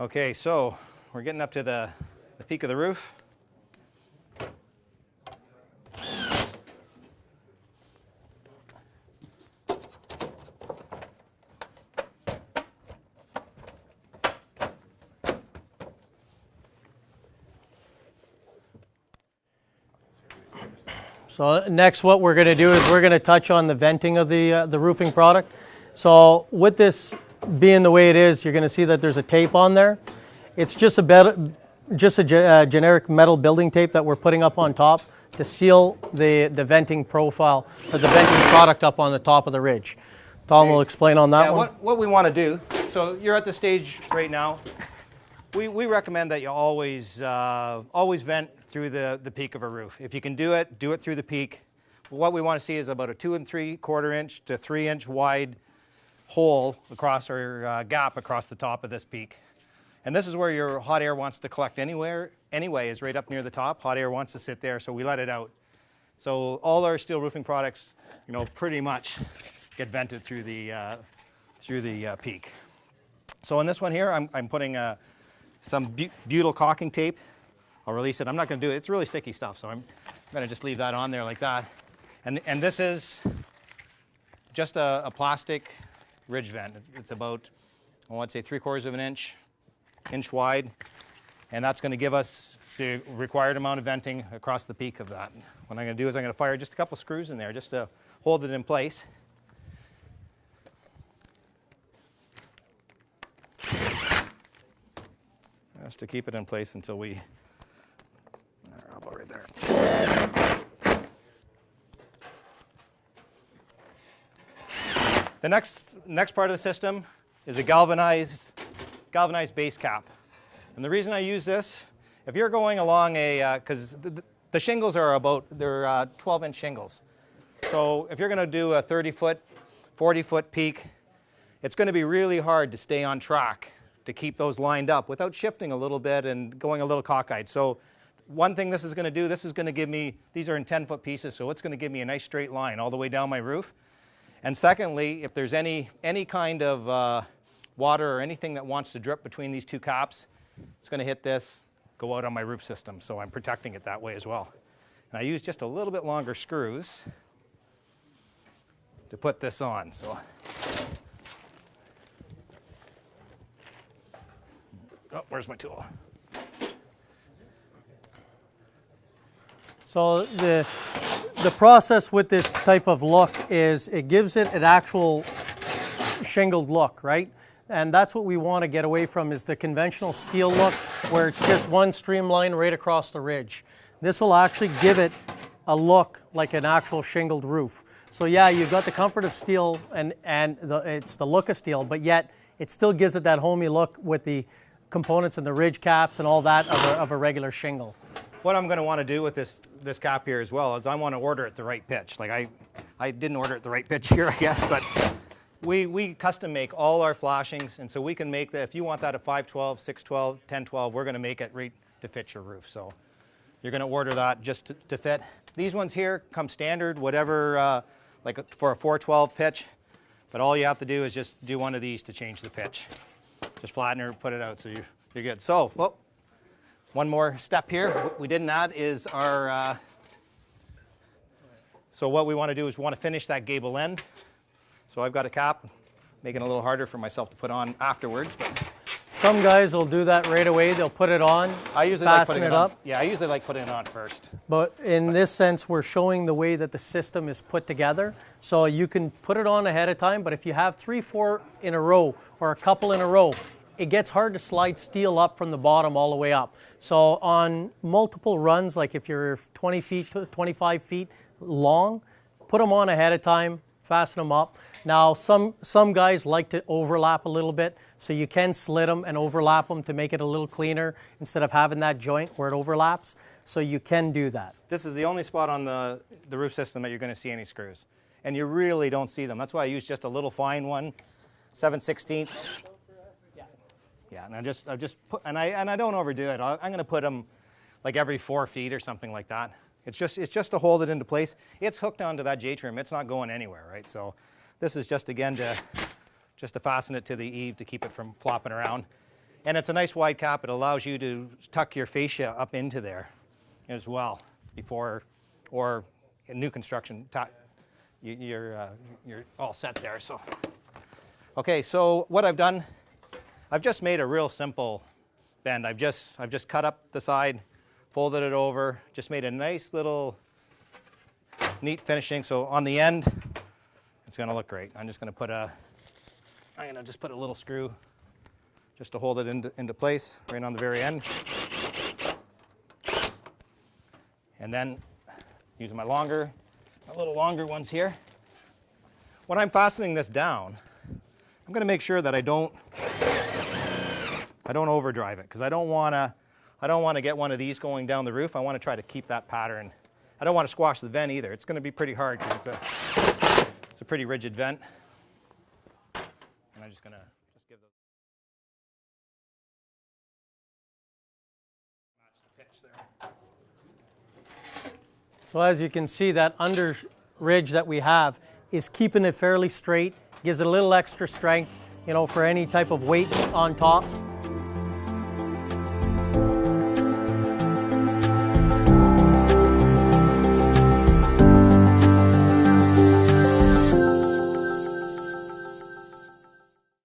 Okay, so we're getting up to the peak of the roof. So next what we're going to do is we're going to touch on the venting of the roofing product. So with this being the way it is, you're going to see that there's a tape on there. It's just a generic metal building tape that we're putting up on top to seal the venting profile or the venting product up on the top of the ridge. Tom will explain on that one. What we want to do, so you're at the stage right now, we recommend that you always vent through the peak of a roof. If you can do it through the peak. What we want to see is about a 2 3/4 inch to 3 inch wide hole across or gap across the top of this peak. And this is where your hot air wants to collect anyway, is right up near the top. Hot air wants to sit there, so we let it out. So all our steel roofing products, pretty much get vented through the peak. So in this one here, I'm putting some butyl caulking tape. I'll release it. I'm not going to do it. It's really sticky stuff, so I'm going to just leave that on there like that. And this is just a plastic ridge vent. It's about, I want to say 3/4 of an inch wide, and that's going to give us the required amount of venting across the peak of that. What I'm going to do is I'm going to fire just a couple screws in there just to hold it in place. Just to keep it in place until we, about right there. The next part of the system is a galvanized base cap. And the reason I use this, if you're going along because the shingles are they're 12-inch shingles. So if you're going to do a 30-foot, 40-foot peak, it's going to be really hard to stay on track to keep those lined up without shifting a little bit and going a little cockeyed. So one thing this is going to do, this is going to give me, these are in 10-foot pieces, so it's going to give me a nice straight line all the way down my roof. And secondly, if there's any kind of water or anything that wants to drip between these two caps, it's going to hit this, go out on my roof system, so I'm protecting it that way as well. And I use just a little bit longer screws to put this on. So, oh, where's my tool? So the process with this type of look is it gives it an actual shingled look, right? And that's what we want to get away from, is the conventional steel look where it's just one streamline right across the ridge. This will actually give it a look like an actual shingled roof. So yeah, you've got the comfort of steel and it's the look of steel, but yet it still gives it that homey look with the components and the ridge caps and all that of a regular shingle. What I'm going to want to do with this cap here as well is I want to order it the right pitch. Like I didn't order it the right pitch here, I guess, but we custom make all our flashings, and so we can make that. If you want that at 512, 612, 1012, we're going to make it right to fit your roof. So you're going to order that just to fit. These ones here come standard, whatever, like for a 412 pitch, but all you have to do is just do one of these to change the pitch. Just flatten it, put it out, so you're good. So, well, one more step here. What we didn't add is our, so what we want to do is we want to finish that gable end. So I've got a cap, making it a little harder for myself to put on afterwards. But some guys will do that right away. They'll put it on, I usually fasten it up. Yeah, I usually like putting it on first. But in this sense, we're showing the way that the system is put together. So you can put it on ahead of time, but if you have 3, 4 in a row or a couple in a row, it gets hard to slide steel up from the bottom all the way up. So on multiple runs, like if you're 20 feet to 25 feet long, put them on ahead of time, fasten them up. Now, some guys like to overlap a little bit, so you can slit them and overlap them to make it a little cleaner instead of having that joint where it overlaps. So you can do that. This is the only spot on the roof system that you're going to see any screws. And you really don't see them. That's why I use just a little fine one, 7/16. Yeah, and I just put, and I don't overdo it. I'm going to put them like every 4 feet or something like that. It's just to hold it into place. It's hooked onto that J-trim. It's not going anywhere, right? So this is just again to fasten it to the eave to keep it from flopping around. And it's a nice wide cap. It allows you to tuck your fascia up into there as well before, or in new construction, you're all set there. So, okay, so what I've done, I've just made a real simple bend. I've just cut up the side, folded it over, just made a nice little neat finishing. So on the end, it's going to look great. I'm just going to put a little screw just to hold it into place right on the very end. And then using my little longer ones here. When I'm fastening this down, I'm going to make sure that I don't overdrive it, because I don't want to get one of these going down the roof. I want to try to keep that pattern. I don't want to squash the vent either. It's going to be pretty hard because it's a pretty rigid vent. And I'm just going to give those match the pitch there. So as you can see, that under ridge that we have is keeping it fairly straight, gives it a little extra strength, you know, for any type of weight on top.